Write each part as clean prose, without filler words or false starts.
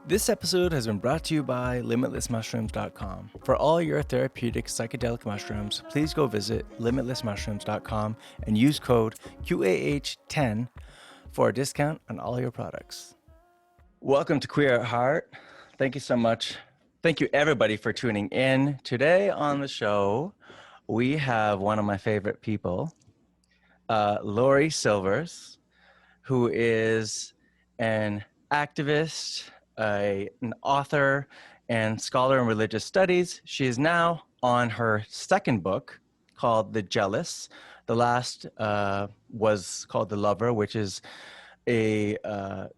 This episode has been brought to you by LimitlessMushrooms.com. For all your therapeutic psychedelic mushrooms, please go visit LimitlessMushrooms.com and use code QAH10 for a discount on all your products. Welcome to Queer at Heart. Thank you so much. Thank you everybody for tuning in. Today on the show, we have one of my favorite people, Laurie Silvers, who is an activist, an author, and scholar in religious studies. She is now on her second book called The Jealous. The last was called The Lover, which is a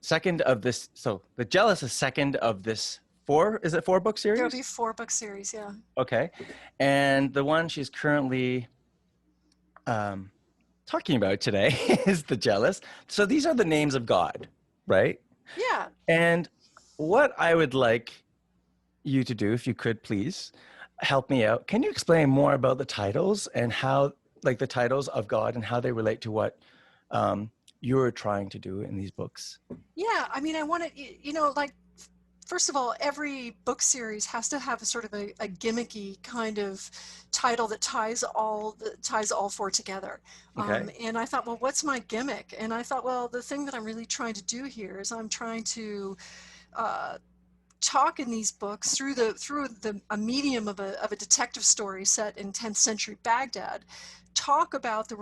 second of this. So The Jealous is second of this four book series? There'll be 4-book series, yeah. Okay. And the one she's currently talking about today is The Jealous. So these are the names of God, right? Yeah. And what I would like you to do, if you could please help me out, can you explain more about the titles and how, like the titles of God and how they relate to what you're trying to do in these books? Yeah, I mean, I want to, first of all, every book series has to have a sort of a gimmicky kind of title that ties all four together. Okay. And I thought, well, what's my gimmick? And I thought, well, the thing that I'm really trying to do here is I'm trying to talk in these books through a medium of a detective story set in 10th century Baghdad, talk about the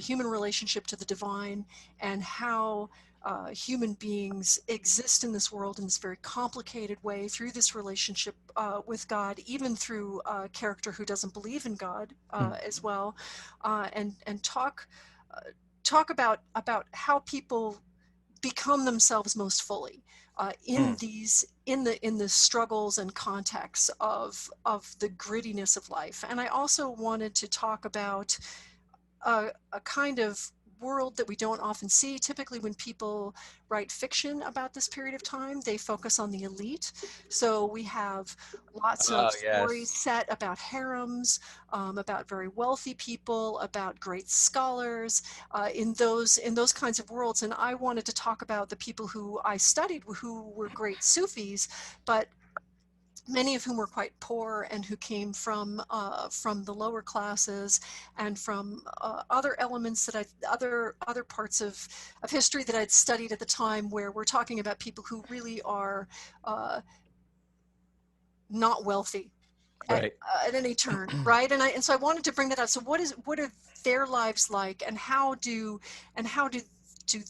human relationship to the divine, and how human beings exist in this world in this very complicated way through this relationship with God, even through a character who doesn't believe in God as well, and talk about how people become themselves most fully in the struggles and contexts of the grittiness of life. And I also wanted to talk about a kind of world that we don't often see. Typically when people write fiction about this period of time, they focus on the elite. So we have lots of stories set about harems, about very wealthy people, about great scholars, in those kinds of worlds. And I wanted to talk about the people who I studied, who were great Sufis, but many of whom were quite poor and who came from the lower classes and from other elements that other parts of history that I'd studied at the time, where we're talking about people who really are not wealthy at any turn, right? And so I wanted to bring that up. So what are their lives like, and how do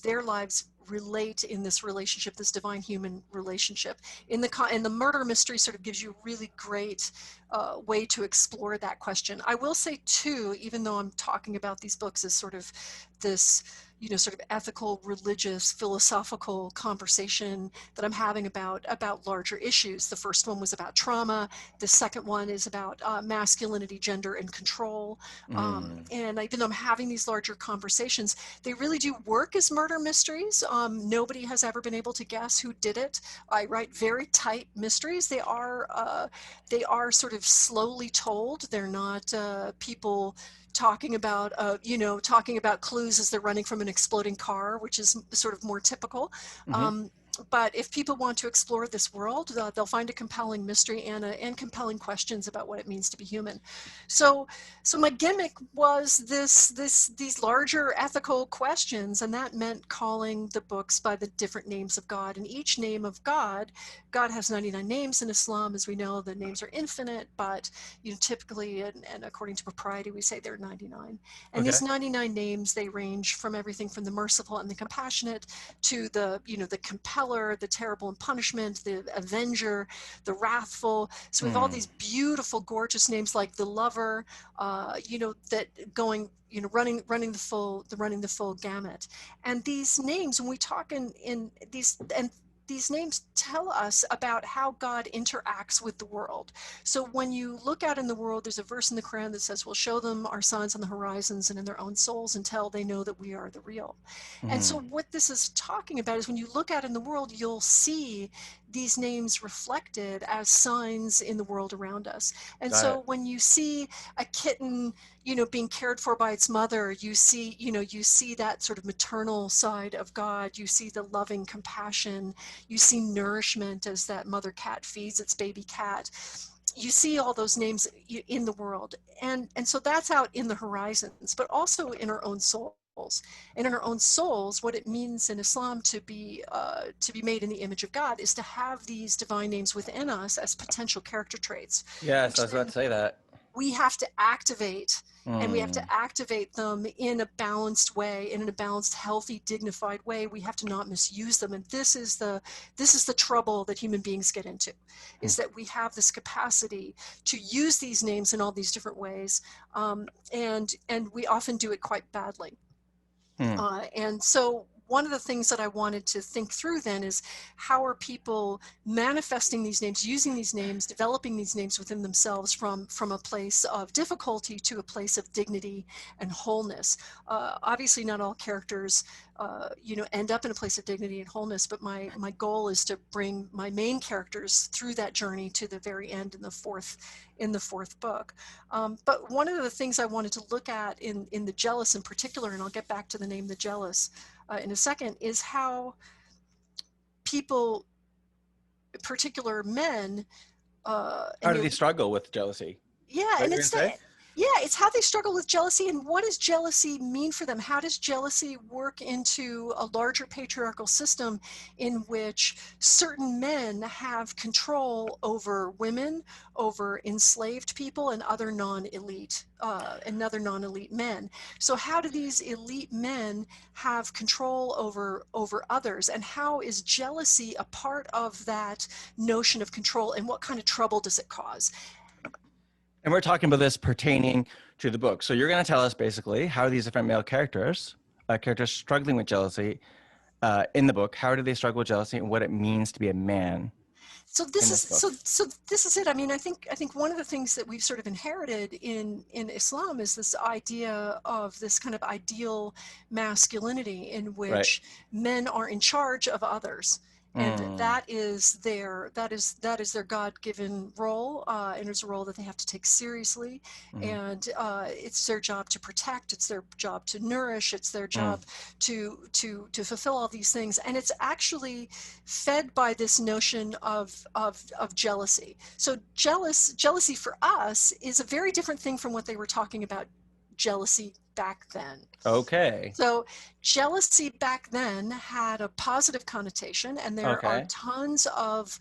their lives relate in this relationship, this divine human relationship? In the murder mystery sort of gives you a really great way to explore that question. I will say too, even though I'm talking about these books as sort of this, sort of ethical, religious, philosophical conversation that I'm having about larger issues. The first one was about trauma. The second one is about masculinity, gender, and control. And even though I'm having these larger conversations, they really do work as murder mysteries. Nobody has ever been able to guess who did it. I write very tight mysteries. They are sort of slowly told. They're not people talking about clues as they're running from an exploding car, which is sort of more typical. But if people want to explore this world, they'll find a compelling mystery and compelling questions about what it means to be human. So my gimmick was these larger ethical questions, and that meant calling the books by the different names of God. And each name of God has 99 names in Islam. As we know, the names are infinite, but typically, and according to propriety, we say they're 99. And these 99 names, they range from everything from the merciful and the compassionate to the compeller, the terrible and punishment, the avenger, the wrathful. So we have all these beautiful, gorgeous names like the lover, that going, running the full gamut. And these names, when we talk in these, and these names tell us about how God interacts with the world. So when you look out in the world, there's a verse in the Quran that says, we'll show them our signs on the horizons and in their own souls until they know that we are the real. And so what this is talking about is when you look out in the world, you'll see these names reflected as signs in the world around us. And Got so it. when you see a kitten, being cared for by its mother, you see that sort of maternal side of God. You see the loving compassion. You see nourishment as that mother cat feeds its baby cat. You see all those names in the world, and so that's out in the horizons, but also in our own souls. And in our own souls, what it means in Islam to be made in the image of God is to have these divine names within us as potential character traits, Yes, I which was about then to say that. we have to activate, and we have to Mm. activate them in a balanced way, in a balanced, healthy, dignified way. We have to not misuse them. And this is the trouble that human beings get into, is that we have this capacity to use these names in all these different ways, and we often do it quite badly. Mm. And so one of the things that I wanted to think through then is, how are people manifesting these names, using these names, developing these names within themselves from a place of difficulty to a place of dignity and wholeness. Obviously not all characters end up in a place of dignity and wholeness, but my goal is to bring my main characters through that journey to the very end in the fourth book. But one of the things I wanted to look at in the Jealous in particular, and I'll get back to the name the Jealous in a second, is how people, particular men, How do they struggle with jealousy? yeah, What and you're gonna say? it's how they struggle with jealousy, and what does jealousy mean for them? How does jealousy work into a larger patriarchal system in which certain men have control over women, over enslaved people, and other non-elite men? So how do these elite men have control over others, and how is jealousy a part of that notion of control, and what kind of trouble does it cause? And we're talking about this pertaining to the book. So you're going to tell us basically how these different male characters struggling with jealousy in the book, how do they struggle with jealousy and what it means to be a man So in this is this book. this is it. I mean, I think one of the things that we've sort of inherited in Islam is this idea of this kind of ideal masculinity in Right. which men are in charge of others, and that is their God-given role, and it's a role that they have to take seriously. And it's their job to protect. It's their job to nourish. It's their job to fulfill all these things. And it's actually fed by this notion of jealousy. So jealousy for us is a very different thing from what they were talking about jealousy back then. Okay. So jealousy back then had a positive connotation, and there are tons of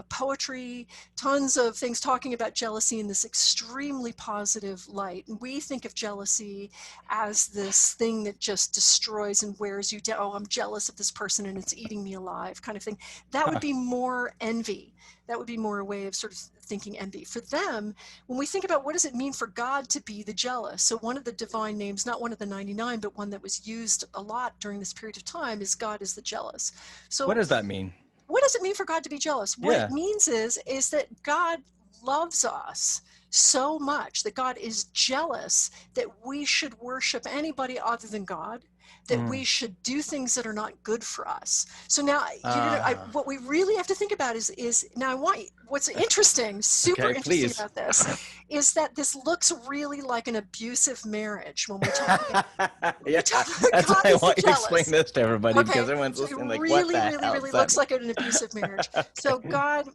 poetry, tons of things talking about jealousy in this extremely positive light. And we think of jealousy as this thing that just destroys and wears you down. Oh, I'm jealous of this person and it's eating me alive, kind of thing. That would be more envy. That would be more a way of sort of thinking envy. For them, when we think about what does it mean for God to be the jealous, so one of the divine names, not one of the 99, but one that was used a lot during this period of time, is God is the jealous. So what does that mean? What does it mean for God to be jealous? What it means is that God loves us so much, that God is jealous that we should worship anybody other than God, that we should do things that are not good for us. So now, what we really have to think about is now what's interesting, super interesting about this, is that this looks really like an abusive marriage when we talk about that's why I want you to explain this to everybody, because everyone's listening like, what the hell really looks like an abusive marriage. So God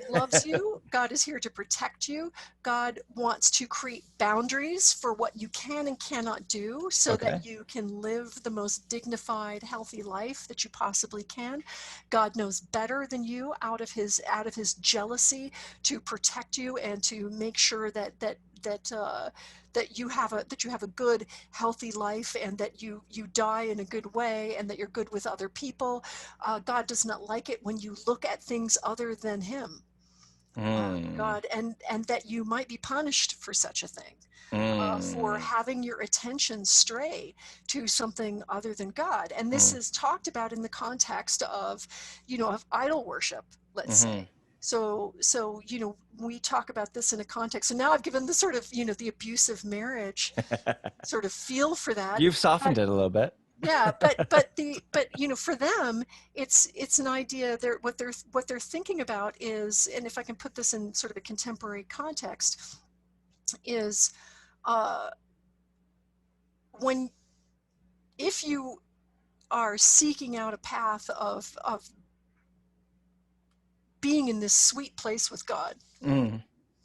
loves you. God is here to protect you. God wants to create boundaries for what you can and cannot do so that you can live the most dignified, healthy life that you possibly can. God knows better than you, out of his jealousy, to protect you and to make sure that you have a good, healthy life, and that you die in a good way, and that you're good with other people. God does not like it when you look at things other than him. God, and that you might be punished for such a thing, for having your attention stray to something other than God. And this is talked about in the context of idol worship, let's say. So we talk about this in a context. So now I've given the sort of the abusive marriage sort of feel for that. You've softened it a little bit. Yeah, but you know, for them, it's an idea. What they're thinking about is, and if I can put this in sort of a contemporary context, is when if you are seeking out a path of being in this sweet place with God,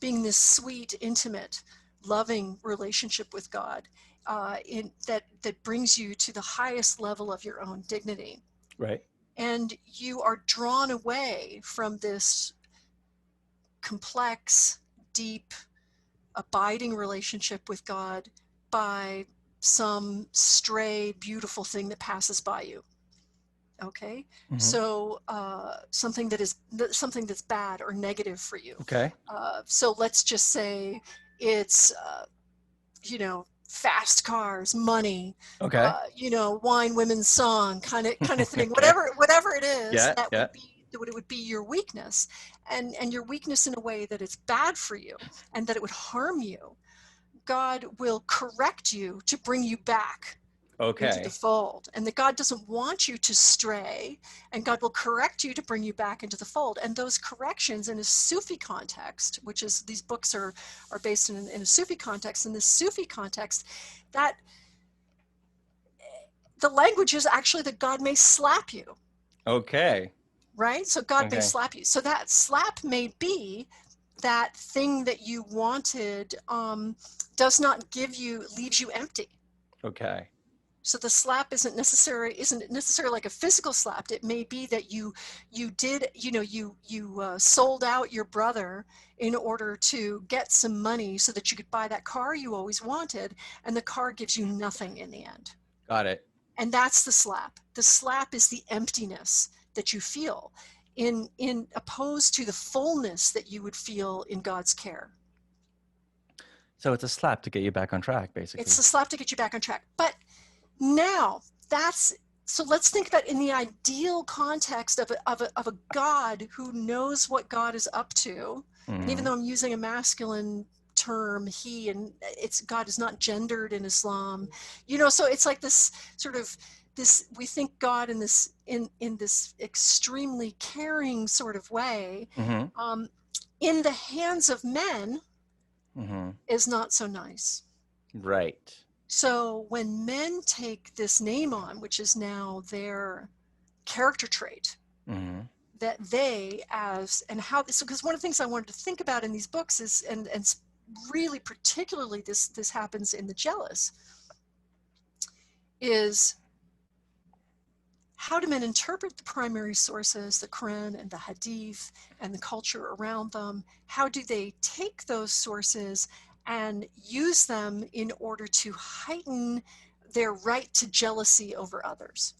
being this sweet, intimate, loving relationship with God, that brings you to the highest level of your own dignity. Right. And you are drawn away from this complex, deep, abiding relationship with God by some stray, beautiful thing that passes by you. Okay, so something that's bad or negative for you. Okay. So let's just say it's you know, fast cars, money, Okay. you know, wine, women's song, kind of thing. Okay. Whatever it is, Yeah. that Yeah. would be your weakness, and your weakness in a way that it's bad for you and that it would harm you. God will correct you to bring you back into the Okay. fold, and that God doesn't want you to stray, and God will correct you to bring you back into the fold. And those corrections in a Sufi context, which is these books are based in a Sufi context, in this Sufi context, that the language is actually that God may slap you. Okay. Right? So God may Okay. slap you. So that slap may be that thing that you wanted, does not give you, leaves you empty. Okay. So the slap isn't necessarily like a physical slap. It may be that you did, you know, you sold out your brother in order to get some money so that you could buy that car you always wanted, and the car gives you nothing in the end. Got it. And that's the slap. The slap is the emptiness that you feel in opposed to the fullness that you would feel in God's care. So it's a slap to get you back on track, basically. It's a slap to get you back on track. But now so let's think about in the ideal context of a God who knows what God is up to. And even though I'm using a masculine term, he, and it's God is not gendered in Islam, you know, so it's like this sort of this, we think God in this in this extremely caring sort of way, in the hands of men, is not so nice. Right. So when men take this name on, which is now their character trait, that they as, and how this, because one of the things I wanted to think about in these books is, and really particularly this happens in The Jealous, is how do men interpret the primary sources, the Quran and the Hadith and the culture around them? How do they take those sources and use them in order to heighten their right to jealousy over others?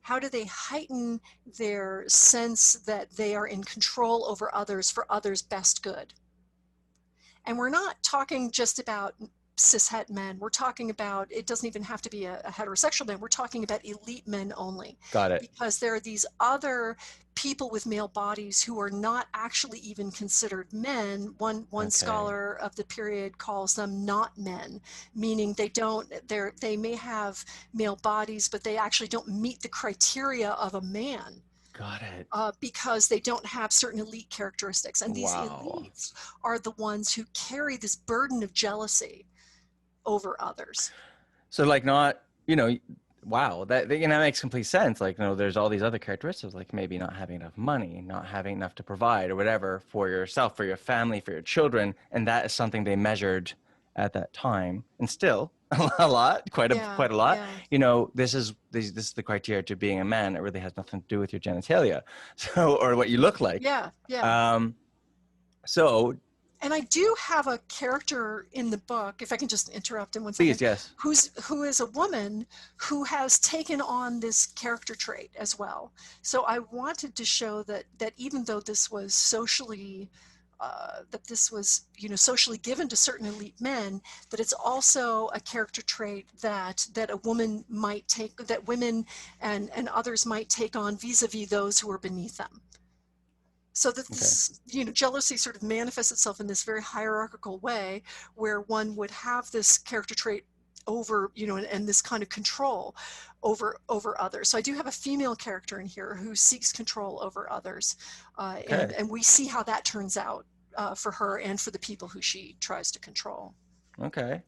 How do they heighten their sense that they are in control over others for others' best good? And we're not talking just about cishet men. We're talking about, it doesn't even have to be a heterosexual man. We're talking about elite men only. Got it. Because there are these other people with male bodies who are not actually even considered men. One scholar of the period calls them not men, meaning they may have male bodies, but they actually don't meet the criteria of a man. Got it. Because they don't have certain elite characteristics. And these elites are the ones who carry this burden of jealousy over others. So like not, you know, wow, that, you know, that makes complete sense. Like, you know, there's all these other characteristics, like maybe not having enough money, not having enough to provide or whatever for yourself, for your family, for your children. And that is something they measured at that time, and still a lot, quite a lot. Yeah. You know, this is the criteria to being a man. It really has nothing to do with your genitalia, so, or what you look like. Yeah. So. And I do have a character in the book, if I can just interrupt in one second. Please, yes. Who is a woman who has taken on this character trait as well. So I wanted to show that even though this was socially socially given to certain elite men, that it's also a character trait that a woman might take, that women and others might take on vis-a-vis those who are beneath them. So that this, jealousy sort of manifests itself in this very hierarchical way, where one would have this character trait over, and this kind of control over others. So I do have a female character in here who seeks control over others, and we see how that turns out for her and for the people who she tries to control. Okay.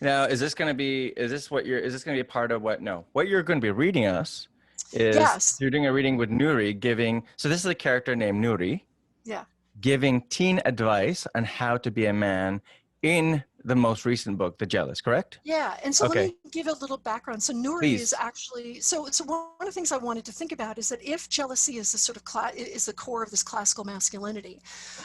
Now, is this going to be a part of what you're going to be reading us is Yes. you're doing a reading with Nuri so this is a character named Nuri. Yeah. Giving teen advice on how to be a man in the most recent book, The Jealous, correct? Yeah, and so let me give a little background. So Nuri is actually, so one of the things I wanted to think about is that if jealousy is the sort of is the core of this classical masculinity,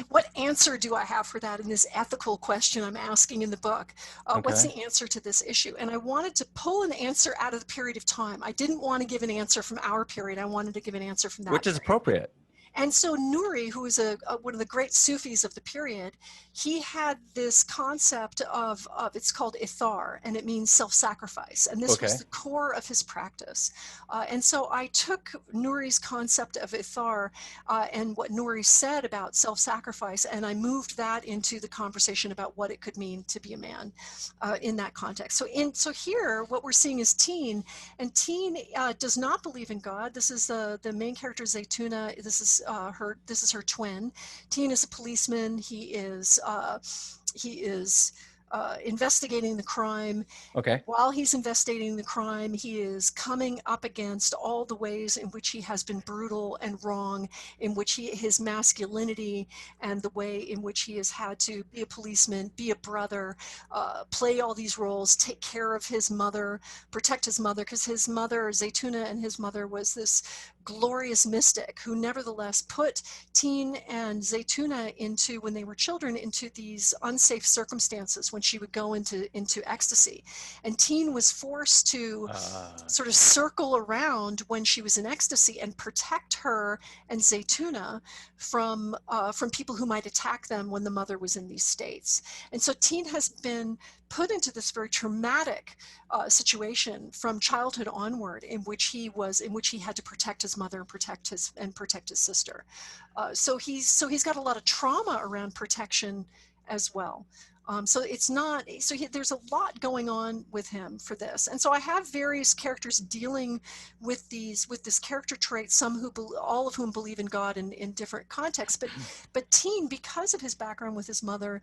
what answer do I have for that in this ethical question I'm asking in the book? What's the answer to this issue? And I wanted to pull an answer out of the period of time. I didn't want to give an answer from our period. I wanted to give an answer from that Which is appropriate. And so Nuri, who is one of the great Sufis of the period, he had this concept of it's called ithar, and it means self-sacrifice. And this was the core of his practice. And so I took Nuri's concept of ithar and what Nuri said about self-sacrifice, and I moved that into the conversation about what it could mean to be a man in that context. So here, what we're seeing is Teen, and Teen does not believe in God. This is the main character, Zaytuna. This is her twin. Teen is a policeman. He is investigating the crime. While he's investigating the crime, he is coming up against all the ways in which he has been brutal and wrong, in which his masculinity and the way in which he has had to be a policeman, be a brother, play all these roles, take care of his mother, protect his mother, because his mother, Zaytuna, and his mother was this glorious mystic who nevertheless put Teen and Zaytuna when they were children, into these unsafe circumstances when she would go into ecstasy. And Teen was forced to sort of circle around when she was in ecstasy and protect her and Zaytuna from people who might attack them when the mother was in these states. And so Teen has been put into this very traumatic situation from childhood onward, in which he had to protect his mother and protect his sister. So he's got a lot of trauma around protection as well. There's a lot going on with him for this. And so I have various characters dealing with this character trait, all of whom believe in God in different contexts. But Teen, because of his background with his mother,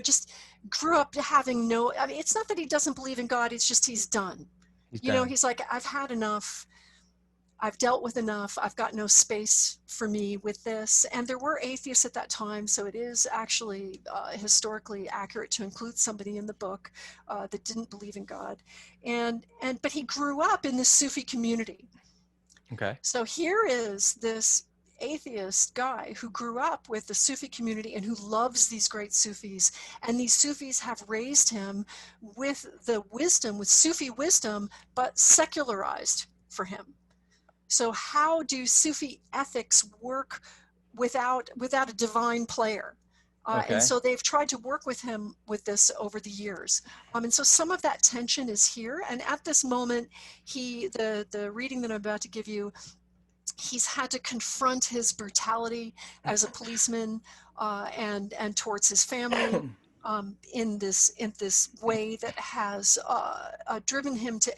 just grew up having it's not that he doesn't believe in God, it's just he's done. He's like, I've had enough. I've dealt with enough. I've got no space for me with this. And there were atheists at that time, so it is actually historically accurate to include somebody in the book that didn't believe in God. But he grew up in this Sufi community. So here is this atheist guy who grew up with the Sufi community and who loves these great Sufis. And these Sufis have raised him with Sufi wisdom, but secularized for him. So how do Sufi ethics work without a divine player? And so they've tried to work with him with this over the years. And so some of that tension is here. And at this moment, the reading that I'm about to give you, he's had to confront his brutality as a policeman and towards his family in this way that has driven him to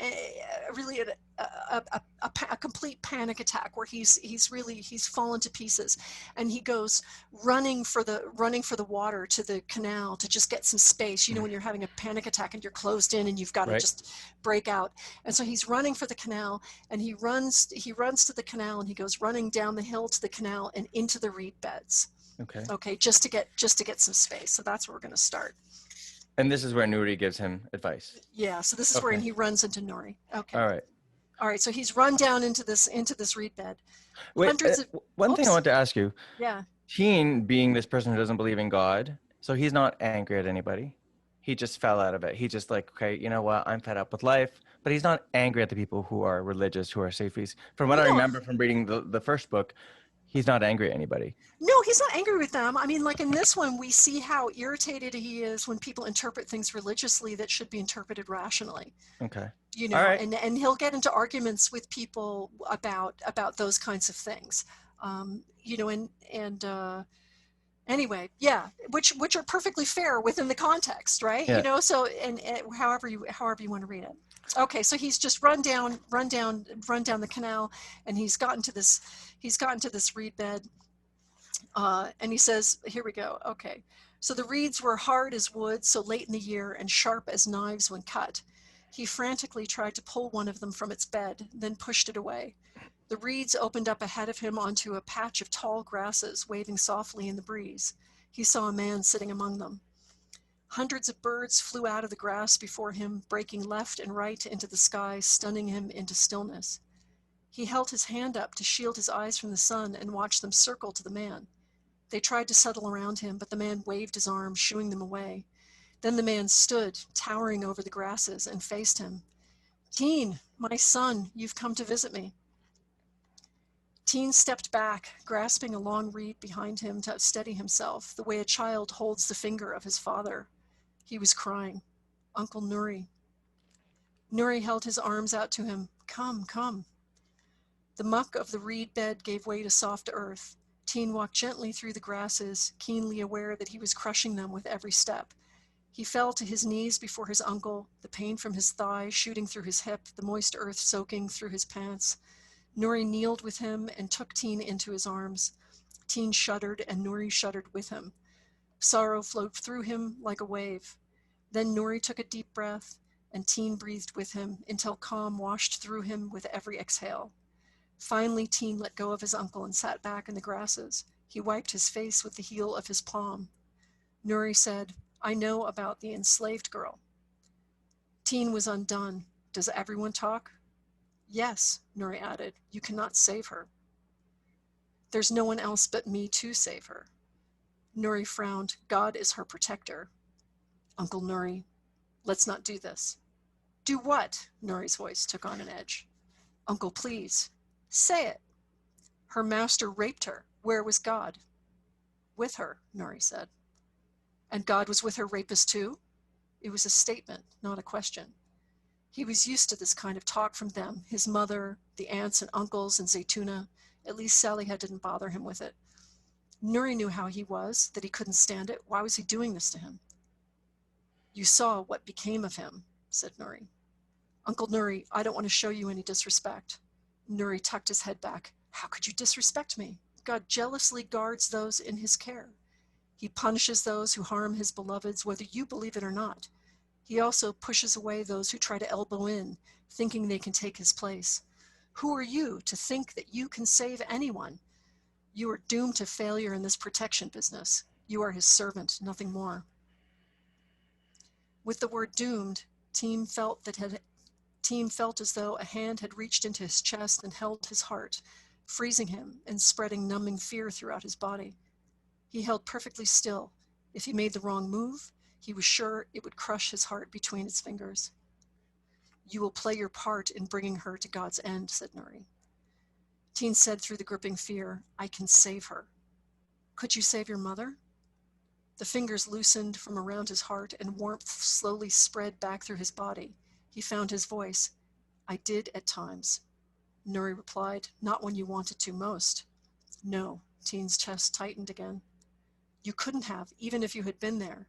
really a complete panic attack, where he's fallen to pieces, and he goes running for the water to the canal to just get some space. When you're having a panic attack and you're closed in and you've got to just break out. And so he's running for the canal, and he runs to the canal, and he goes running down the hill to the canal and into the reed beds. Just to get some space. So that's where we're going to start. And this is where Nuri gives him advice. Yeah. So this is where he runs into Nuri. Okay. All right. So he's run down into this reed bed. Wait, one thing I want to ask you. Yeah. Teen, being this person who doesn't believe in God, so he's not angry at anybody. He just fell out of it. He just like, okay, you know what? I'm fed up with life. But he's not angry at the people who are religious, who are Sufis. From what I remember from reading the first book, he's not angry at anybody. No, he's not angry with them. I mean, like in this one, we see how irritated he is when people interpret things religiously that should be interpreted rationally. And he'll get into arguments with people about those kinds of things. Anyway, yeah, which are perfectly fair within the context, right? Yeah. You know, so and however you want to read it. Okay, so he's just run down the canal, and he's gotten to this reed bed, and he says, "Here we go." Okay, so the reeds were hard as wood, so late in the year, and sharp as knives when cut. He frantically tried to pull one of them from its bed, then pushed it away. The reeds opened up ahead of him onto a patch of tall grasses waving softly in the breeze. He saw a man sitting among them. Hundreds of birds flew out of the grass before him, breaking left and right into the sky, stunning him into stillness. He held his hand up to shield his eyes from the sun and watched them circle to the man. They tried to settle around him, but the man waved his arm, shooing them away. Then the man stood, towering over the grasses, and faced him. "Teen, my son, you've come to visit me." Teen stepped back, grasping a long reed behind him to steady himself, the way a child holds the finger of his father. He was crying. "Uncle Nuri." Nuri held his arms out to him. "Come, come." The muck of the reed bed gave way to soft earth. Teen walked gently through the grasses, keenly aware that he was crushing them with every step. He fell to his knees before his uncle, the pain from his thigh shooting through his hip, the moist earth soaking through his pants. Nuri kneeled with him and took Teen into his arms. Teen shuddered, and Nuri shuddered with him. Sorrow flowed through him like a wave. Then Nuri took a deep breath, and Teen breathed with him until calm washed through him with every exhale. Finally, Teen let go of his uncle and sat back in the grasses. He wiped his face with the heel of his palm. Nuri said, "I know about the enslaved girl." Teen was undone. "Does everyone talk?" "Yes," Nuri added. "You cannot save her." "There's no one else but me to save her." Nuri frowned. "God is her protector." "Uncle Nuri, let's not do this." "Do what?" Nuri's voice took on an edge. "Uncle, please. Say it." "Her master raped her. Where was God?" "With her," Nuri said. "And God was with her rapist too?" It was a statement, not a question. He was used to this kind of talk from them, his mother, the aunts and uncles, and Zaytuna. At least Saliha didn't bother him with it. Nuri knew how he was, that he couldn't stand it. Why was he doing this to him? "You saw what became of him," said Nuri. "Uncle Nuri, I don't want to show you any disrespect." Nuri tucked his head back. "How could you disrespect me? God jealously guards those in his care. He punishes those who harm his beloveds, whether you believe it or not. He also pushes away those who try to elbow in, thinking they can take his place. Who are you to think that you can save anyone? You are doomed to failure in this protection business. You are his servant, nothing more." With the word doomed, Team felt as though a hand had reached into his chest and held his heart, freezing him and spreading numbing fear throughout his body. He held perfectly still. If he made the wrong move, he was sure it would crush his heart between its fingers. "You will play your part in bringing her to God's end," said Nuri. Teen said through the gripping fear, "I can save her." "Could you save your mother?" The fingers loosened from around his heart, and warmth slowly spread back through his body. He found his voice. "I did at times." Nuri replied, "Not when you wanted to most." "No." Teen's chest tightened again. "You couldn't have, even if you had been there."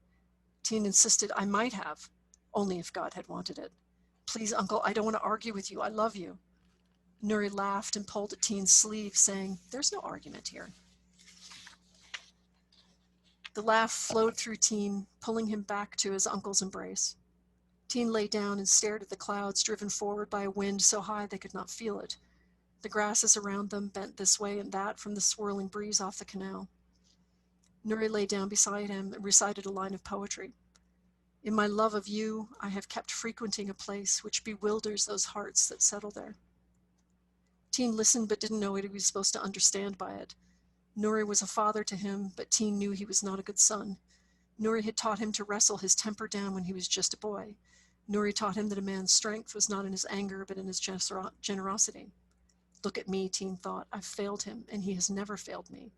Teen insisted, "I might have, only if God had wanted it. Please, Uncle, I don't want to argue with you. I love you." Nuri laughed and pulled at Teen's sleeve, saying, "There's no argument here." The laugh flowed through Teen, pulling him back to his uncle's embrace. Teen lay down and stared at the clouds driven forward by a wind so high they could not feel it. The grasses around them bent this way and that from the swirling breeze off the canal. Nuri lay down beside him and recited a line of poetry. "In my love of you, I have kept frequenting a place which bewilders those hearts that settle there." Teen listened but didn't know what he was supposed to understand by it. Nuri was a father to him, but Teen knew he was not a good son. Nuri had taught him to wrestle his temper down when he was just a boy. Nuri taught him that a man's strength was not in his anger, but in his generosity. Look at me, Teen thought. I've failed him, and he has never failed me.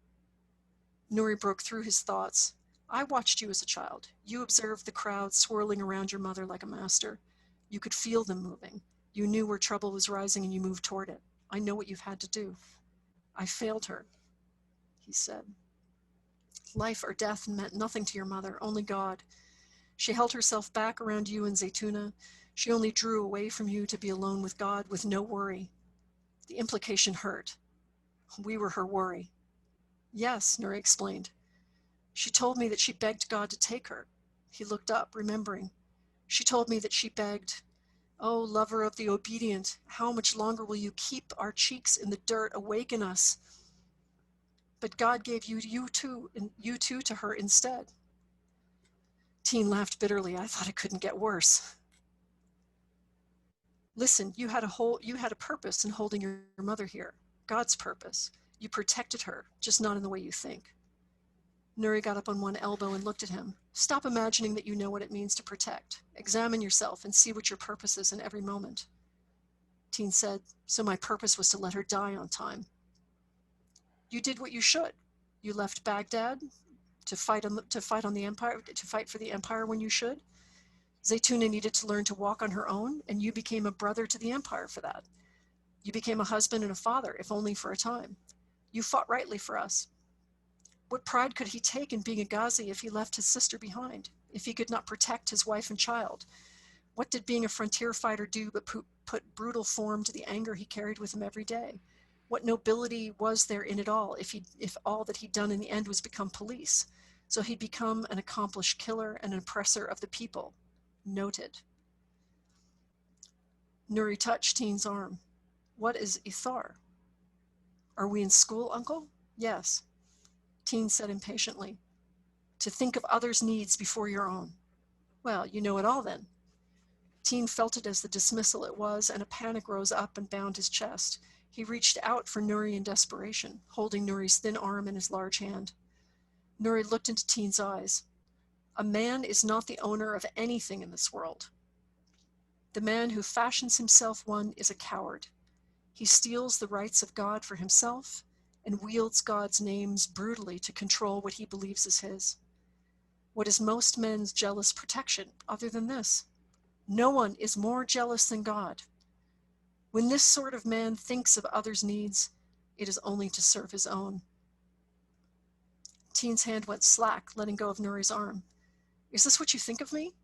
Nuri broke through his thoughts. I watched you as a child. You observed the crowd swirling around your mother like a master. You could feel them moving. You knew where trouble was rising, and you moved toward it. I know what you've had to do. I failed her, he said. Life or death meant nothing to your mother, only God. She held herself back around you and Zaytuna. She only drew away from you to be alone with God with no worry. The implication hurt. We were her worry. Yes, Nuri explained. She told me that she begged God to take her. He looked up, remembering. She told me that she begged, "Oh, lover of the obedient, how much longer will you keep our cheeks in the dirt, awaken us?" But God gave you two to her instead. Teen laughed bitterly. I thought it couldn't get worse. Listen, you had a purpose in holding your mother here. God's purpose. You protected her, just not in the way you think. Nuri got up on one elbow and looked at him. Stop imagining that you know what it means to protect. Examine yourself and see what your purpose is in every moment. Teen said, so my purpose was to let her die on time. You did what you should. You left Baghdad to fight for the empire when you should. Zaytuna needed to learn to walk on her own, and you became a brother to the empire for that. You became a husband and a father, if only for a time. You fought rightly for us. What pride could he take in being a Ghazi if he left his sister behind, if he could not protect his wife and child? What did being a frontier fighter do but put brutal form to the anger he carried with him every day? What nobility was there in it all if all that he'd done in the end was become police? So he'd become an accomplished killer and an oppressor of the people. Noted. Nuri touched Teen's arm. What is Ithar? Are we in school, Uncle? Yes. Teen said impatiently. To think of others' needs before your own. Well, you know it all then. Teen felt it as the dismissal it was, and a panic rose up and bound his chest. He reached out for Nuri in desperation, holding Nuri's thin arm in his large hand. Nuri looked into Teen's eyes. A man is not the owner of anything in this world. The man who fashions himself one is a coward. He steals the rights of God for himself and wields God's names brutally to control what he believes is his. What is most men's jealous protection other than this? No one is more jealous than God. When this sort of man thinks of others' needs, it is only to serve his own. Teen's hand went slack, letting go of Nuri's arm. Is this what you think of me?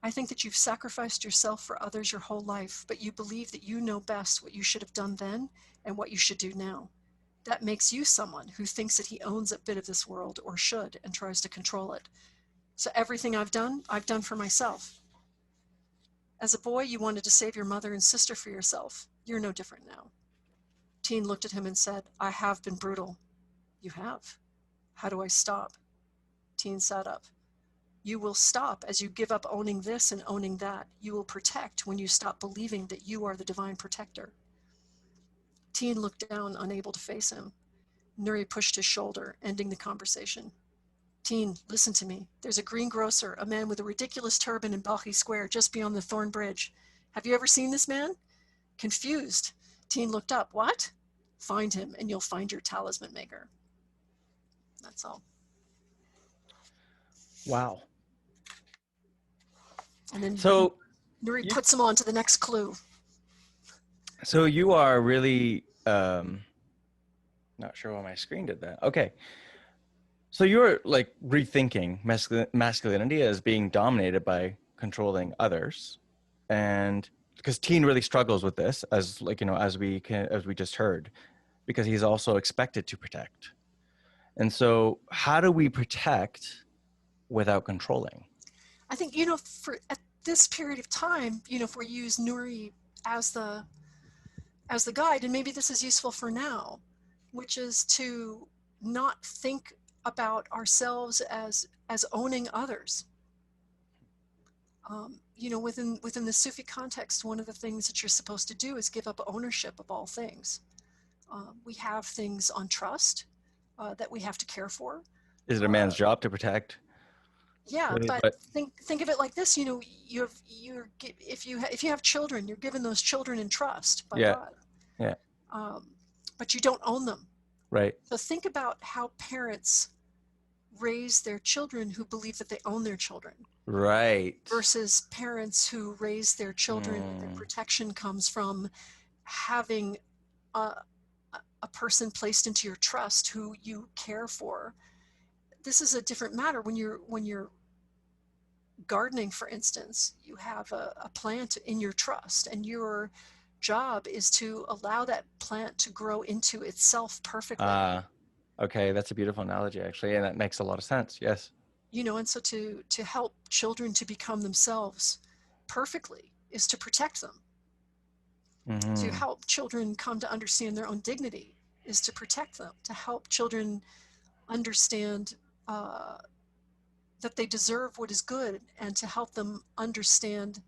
I think that you've sacrificed yourself for others your whole life, but you believe that you know best what you should have done then and what you should do now. That makes you someone who thinks that he owns a bit of this world, or should, and tries to control it. So everything I've done for myself. As a boy, you wanted to save your mother and sister for yourself. You're no different now. Teen looked at him and said, I have been brutal. You have. How do I stop? Teen sat up. You will stop as you give up owning this and owning that. You will protect when you stop believing that you are the divine protector. Teen looked down, unable to face him. Nuri pushed his shoulder, ending the conversation. Teen, listen to me. There's a greengrocer, a man with a ridiculous turban in Bahi Square, just beyond the Thorn Bridge. Have you ever seen this man? Confused, Teen looked up. What? Find him, and you'll find your talisman maker. That's all. Wow. And then so Nuri puts him on to the next clue. So you are really not sure why my screen did that. Okay. So you're like rethinking masculinity as being dominated by controlling others, and because Teen really struggles with this, as like, you know, as we just heard, because he's also expected to protect. And so how do we protect without controlling? I think, you know, at this period of time, you know, if we use Nuri as the guide, and maybe this is useful for now, which is to not think about ourselves as owning others. You know, within the Sufi context, one of the things that you're supposed to do is give up ownership of all things. We have things on trust that we have to care for. Is it a man's job to protect? Yeah, but think of it like this. You know, if you have children, you're given those children in trust by God. Yeah. But you don't own them. Right. So think about how parents raise their children who believe that they own their children. Right. Versus parents who raise their children, their protection comes from having a person placed into your trust who you care for. this is a different matter when you're gardening, for instance. You have a plant in your trust, and your job is to allow that plant to grow into itself perfectly. Okay, that's a beautiful analogy, actually, and that makes a lot of sense. Yes. And so to help children to become themselves perfectly is to protect them. To help children come to understand their own dignity is to protect them. To help children understand that they deserve what is good, and to help them understand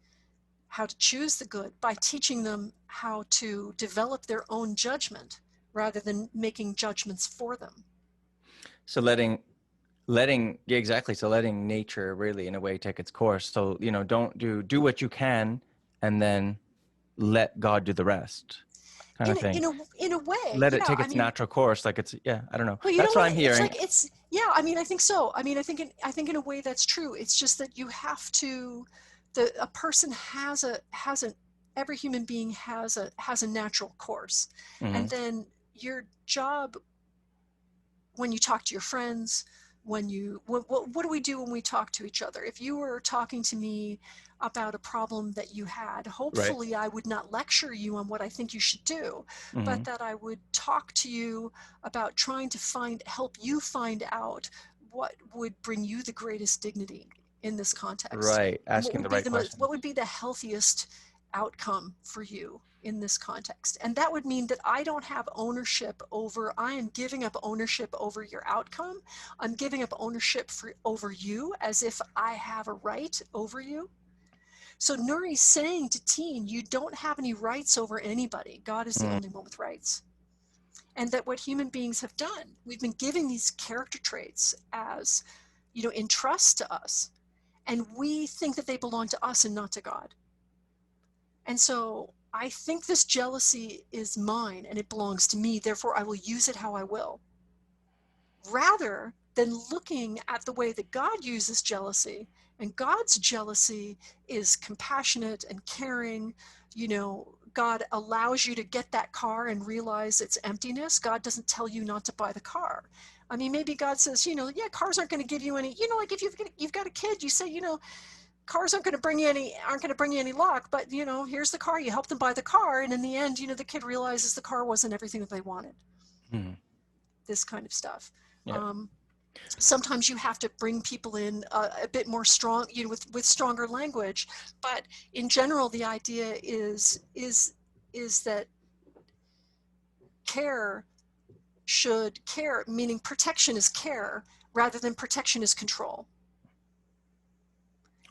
how to choose the good by teaching them how to develop their own judgment rather than making judgments for them. So letting exactly. So letting nature really, in a way, take its course. So, don't do what you can, and then let God do the rest, kind of thing. In a way, Let it yeah. take its natural course. Like I don't know. Well, That's what I'm it's hearing. like, yeah, I mean, I think so. I mean, I think in a way that's true. It's just that you have to, a person every human being has a natural course. And then your job, when you talk to your friends, what do we do when we talk to each other? If you were talking to me about a problem that you had, hopefully I would not lecture you on what I think you should do, but that I would talk to you about trying to help you find out what would bring you the greatest dignity in this context. Right. Asking the right questions. What would be the healthiest outcome for you in this context? And that would mean that I am giving up ownership over your outcome. I'm giving up ownership over you, as if I have a right over you. So Nuri's saying to Teen, you don't have any rights over anybody. God is the only one with rights. And that what human beings have done, we've been giving these character traits as, in trust to us. And we think that they belong to us and not to God. And so I think this jealousy is mine and it belongs to me, therefore I will use it how I will. Rather than looking at the way that God uses jealousy, and God's jealousy is compassionate and caring. God allows you to get that car and realize its emptiness. God doesn't tell you not to buy the car. I mean, maybe God says, yeah, cars aren't going to give you any, like if you've got a kid, you say, cars aren't going to bring you any luck, but here's the car. You help them buy the car, and in the end, the kid realizes the car wasn't everything that they wanted. This kind of stuff. Yeah. Sometimes you have to bring people in a bit more strong, with stronger language. But in general, the idea is that care, meaning protection is care rather than protection is control.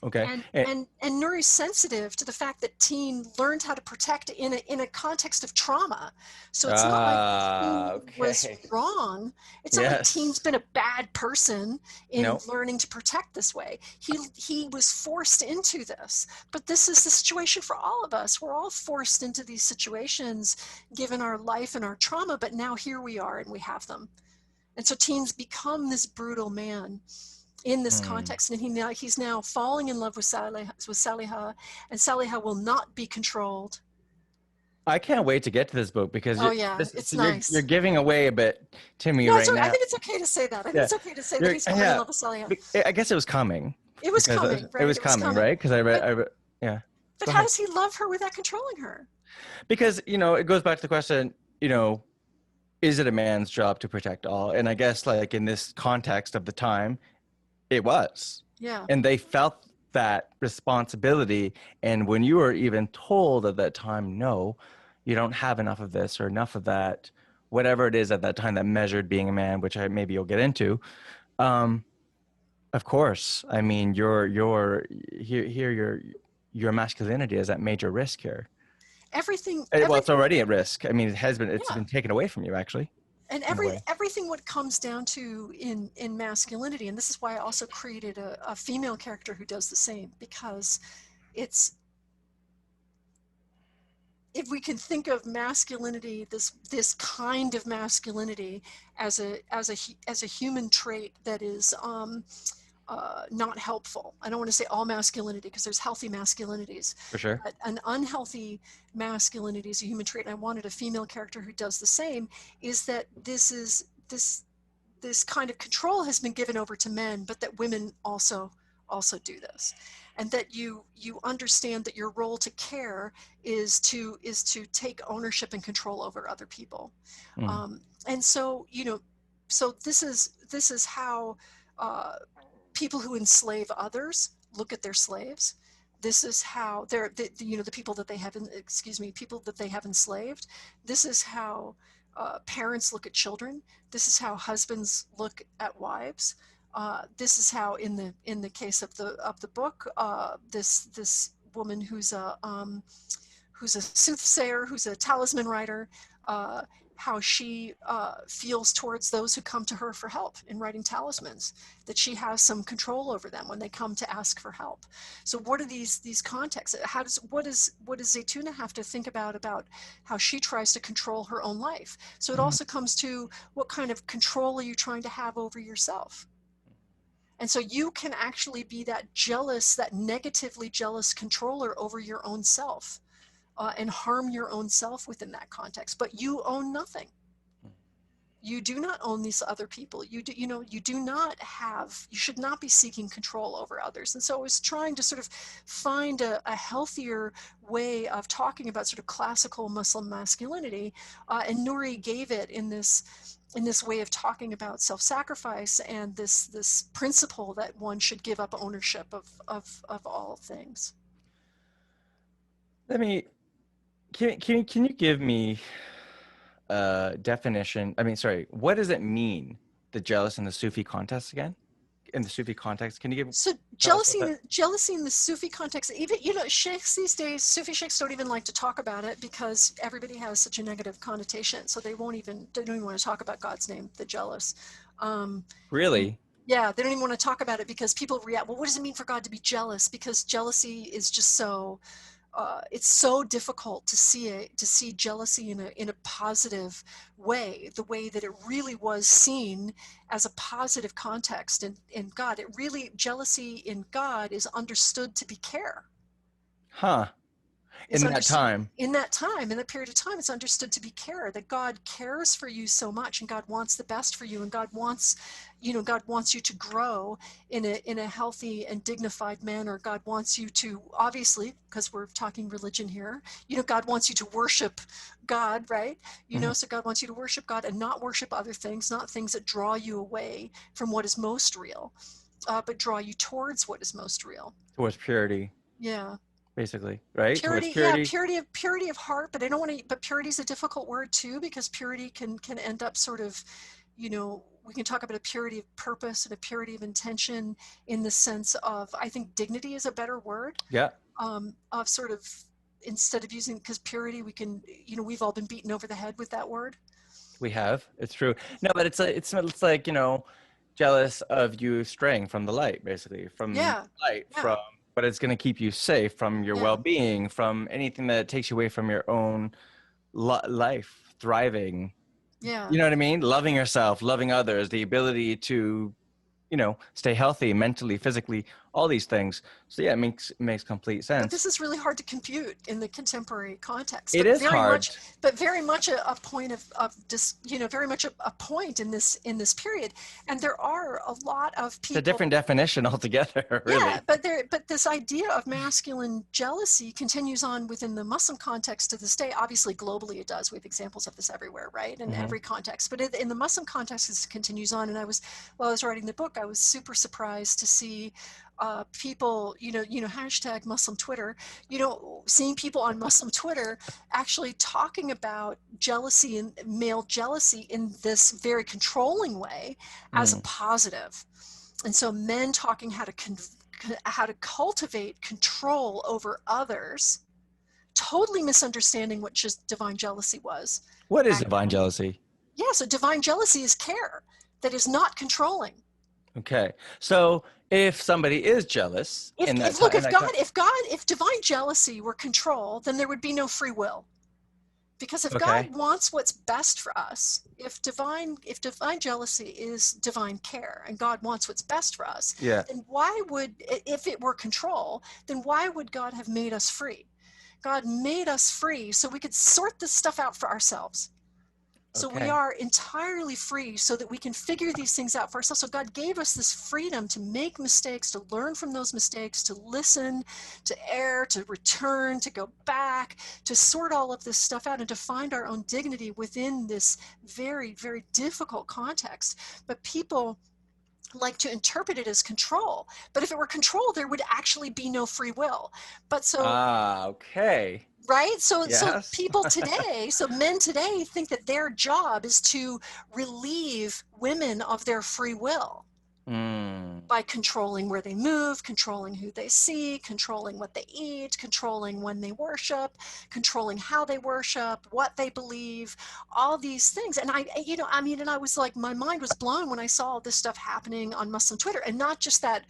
Okay. And Nuri's sensitive to the fact that Teen learned how to protect in a context of trauma. So it's not like Teen was wrong. It's not like Teen's been a bad person in learning to protect this way. He was forced into this. But this is the situation for all of us. We're all forced into these situations given our life and our trauma, but now here we are and we have them. And so Teen's become this brutal man in this context, and he's now falling in love with Saliha, and Saliha will not be controlled. I can't wait to get to this book because it's nice. You're giving away a bit to me now. I think it's okay to say that. I think it's okay to say that he's falling in love with Saliha. I guess it was coming. It was coming, right? It was coming, right? Because I read, yeah. But how does he love her without controlling her? Because, it goes back to the question, is it a man's job to protect all? And I guess like in this context of the time, it was. Yeah. And they felt that responsibility. And when you were even told at that time, no, you don't have enough of this or enough of that, whatever it is at that time that measured being a man, which maybe you'll get into. Of course, I mean, your masculinity is at major risk here. It's already at risk. I mean, it's been taken away from you, actually. And everything what comes down to in masculinity, and this is why I also created a female character who does the same, because if we can think of masculinity, this kind of masculinity as a human trait that is not helpful. I don't want to say all masculinity because there's healthy masculinities. For sure. But an unhealthy masculinity is a human trait, and I wanted a female character who does the same, is that this this kind of control has been given over to men, but that women also do this, and that you understand that your role to care is to take ownership and control over other people. And so, so this is how people who enslave others look at their slaves. This is how the people that they have, people that they have enslaved. This is how parents look at children. This is how husbands look at wives. This is how, in the case of the book, this woman who's a soothsayer, who's a talisman writer, how she feels towards those who come to her for help in writing talismans, that she has some control over them when they come to ask for help. So what are these contexts? What does Zaytuna have to think about how she tries to control her own life? So it also comes to, what kind of control are you trying to have over yourself? And so you can actually be that negatively jealous controller over your own self. And harm your own self within that context, but you own nothing. You do not own these other people. You should not be seeking control over others. And so I was trying to sort of find a healthier way of talking about sort of classical Muslim masculinity, and Nuri gave it in this way of talking about self-sacrifice and this principle that one should give up ownership of all things. Can you give me a definition? What does it mean, the jealous in the Sufi context again? In the Sufi context, can you give? So jealousy in the Sufi context, even, sheikhs these days, Sufi sheikhs don't even like to talk about it because everybody has such a negative connotation. So they don't even want to talk about God's name, the jealous. Really? Yeah, they don't even want to talk about it because people react, well, what does it mean for God to be jealous? Because jealousy is just so, it's so difficult to see jealousy in a positive way, the way that it really was seen as a positive context in God. Jealousy in God is understood to be care. In that period of time, it's understood to be care, that God cares for you so much, and God wants the best for you, and God wants you to grow in a healthy and dignified manner. God wants you to, obviously, because we're talking religion here, God wants you to worship God, right? So God wants you to worship God and not worship other things, not things that draw you away from what is most real, but draw you towards what is most real. Towards purity. Yeah. Basically, right? Purity. Yeah, purity of heart, but I don't want to. But purity is a difficult word too, because purity can end up sort of, we can talk about a purity of purpose and a purity of intention in the sense of, I think dignity is a better word. Yeah. Of sort of, instead of using, because purity, we can, we've all been beaten over the head with that word. We have. It's true. No, but it's like, jealous of you straying from the light, basically, from light, from. But it's going to keep you safe from your well-being, from anything that takes you away from your own life, thriving. Yeah. You know what I mean? Loving yourself, loving others, the ability to, stay healthy mentally, physically, all these things. So yeah, it makes complete sense. But this is really hard to compute in the contemporary context. It is hard. But very much a point very much a point in this period. And there are a lot of people. It's a different definition altogether, really. Yeah, but this idea of masculine jealousy continues on within the Muslim context to this day. Obviously, globally it does. We have examples of this everywhere, right? In every context. But in the Muslim context, it continues on. And while I was writing the book, I was super surprised to see people, hashtag Muslim Twitter, seeing people on Muslim Twitter actually talking about jealousy and male jealousy in this very controlling way as a positive. And so men talking how to cultivate control over others, totally misunderstanding what just divine jealousy was. What is divine jealousy? Yeah, so divine jealousy is care that is not controlling. Okay, so if somebody is jealous, if divine jealousy were control, then there would be no free will. Because if God wants what's best for us, if divine jealousy is divine care, and God wants what's best for us, then if it were control, then why would God have made us free? God made us free so we could sort this stuff out for ourselves. So we Okay. are entirely free so that we can figure these things out for ourselves. So God gave us this freedom to make mistakes, to learn from those mistakes, to listen, to err, to return, to go back, to sort all of this stuff out and to find our own dignity within this very, very difficult context. But people like to interpret it as control. But if it were control, there would actually be no free will. But so Okay. right? So Yes. people today, so men today think that their job is to relieve women of their free will Mm. by controlling where they move, controlling who they see, controlling what they eat, controlling when they worship, controlling how they worship, what they believe, all these things. And and I was like, my mind was blown when I saw all this stuff happening on Muslim Twitter, and not just that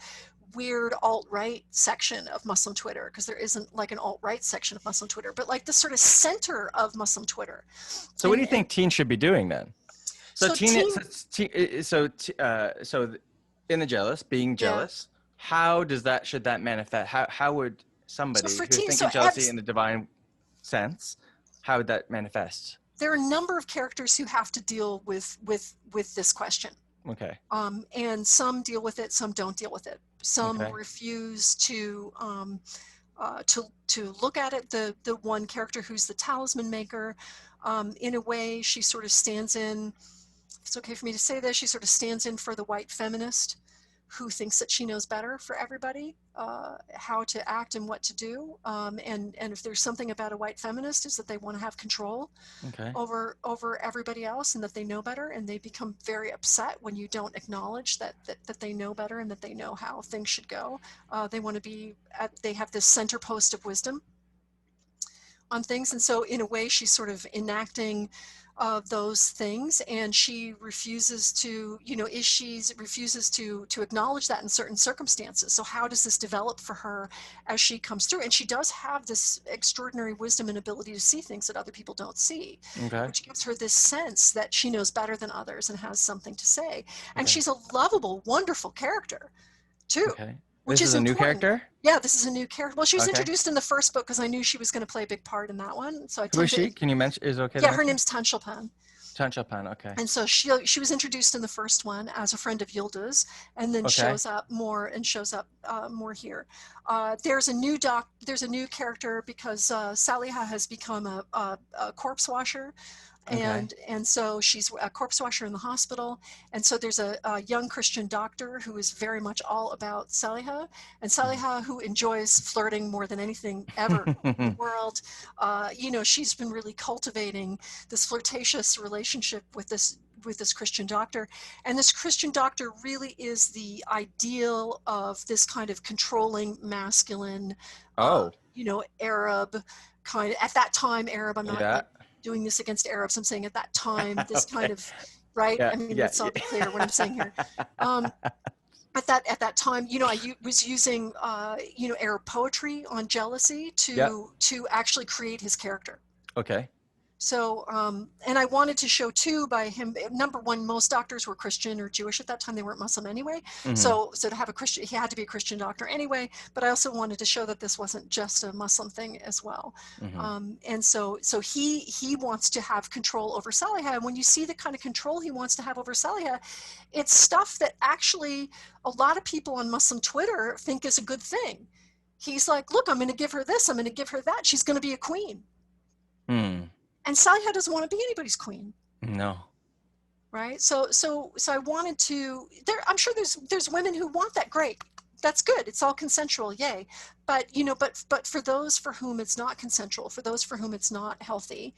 weird alt-right section of Muslim Twitter, because there isn't like an alt-right section of Muslim Twitter, but like the sort of center of Muslim Twitter. So what do you think teens should be doing then? So in the jealous, being jealous, how should that manifest? How would somebody who's thinking jealousy in the divine sense, how would that manifest? There are a number of characters who have to deal with this question. Okay. And some deal with it, some don't deal with it. Some refuse to look at it. The one character who's the talisman maker, in a way, she sort of stands in. If it's okay for me to say this, she sort of stands in for the white feminist who thinks that she knows better for everybody, how to act and what to do. And if there's something about a white feminist, is that they want to have control over everybody else, and that they know better, and they become very upset when you don't acknowledge that they know better and that they know how things should go. They want to be they have this center post of wisdom on things. And so in a way, she's sort of enacting those things, and she refuses to, refuses to acknowledge that in certain circumstances. So how does this develop for her as she comes through? And she does have this extraordinary wisdom and ability to see things that other people don't see, which gives her this sense that she knows better than others and has something to say. And she's a lovable, wonderful character too. Which this is a new character? Yeah, this is a new character. Well, she was introduced in the first book because I knew she was going to play a big part in that one. So Who is she? Can you mention? Is it okay? Yeah, her name's Tanshilpan. Tanshilpan, okay. And so she was introduced in the first one as a friend of Yildiz, and then shows up more more here. There's a new character because Saliha has become a corpse washer. And so she's a corpse washer in the hospital. And so there's a young Christian doctor who is very much all about Saliha. And Saliha, who enjoys flirting more than anything ever in the world, she's been really cultivating this flirtatious relationship with this Christian doctor. And this Christian doctor really is the ideal of this kind of controlling, masculine, Arab kind of, at that time, Arab, I'm not doing this against Arabs, I'm saying at that time, this kind of, right? I mean, let's all be clear what I'm saying here. At that time, I was using, Arab poetry on jealousy to actually create his character. Okay. So, and I wanted to show too by him, number one, most doctors were Christian or Jewish at that time. They weren't Muslim anyway. So to have a Christian, he had to be a Christian doctor anyway, but I also wanted to show that this wasn't just a Muslim thing as well. And so he wants to have control over Saliha. And when you see the kind of control he wants to have over Saliha, it's stuff that actually a lot of people on Muslim Twitter think is a good thing. He's like, look, I'm going to give her this. I'm going to give her that. She's going to be a queen. And Saliha doesn't want to be anybody's queen. No. Right? So I wanted to, I'm sure there's women who want that. Great. That's good. It's all consensual. Yay. But, but for those for whom it's not consensual, for those for whom it's not healthy.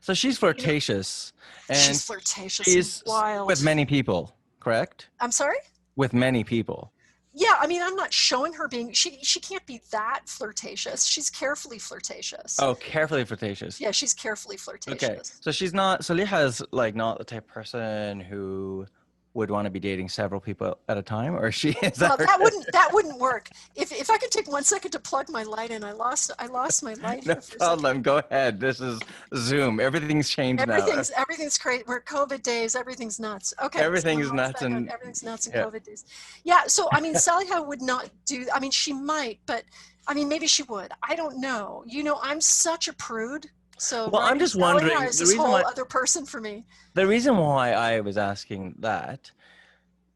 So she's flirtatious. And she's flirtatious. She's wild. With many people, correct? I'm sorry? With many people. Yeah, I mean, I'm not showing her being, she can't be that flirtatious. She's carefully flirtatious. Oh, carefully flirtatious. Yeah, she's carefully flirtatious. Okay, so she's not, Saliha is like not the type of person who would want to be dating several people at a time, or she is that wouldn't work. If I could take 1 second to plug my light in, I lost my light. No problem. Go ahead. This is Zoom. Everything's changed now. Everything's crazy. We're COVID days. Everything's nuts. Okay. Everything's nuts and everything's nuts in COVID days. Yeah. So I mean, Saliha would not do. I mean, she might, but I mean, maybe she would. I don't know. I'm such a prude So Well, I'm writing just Saliha wondering, is this whole other person for me. the reason why I was asking that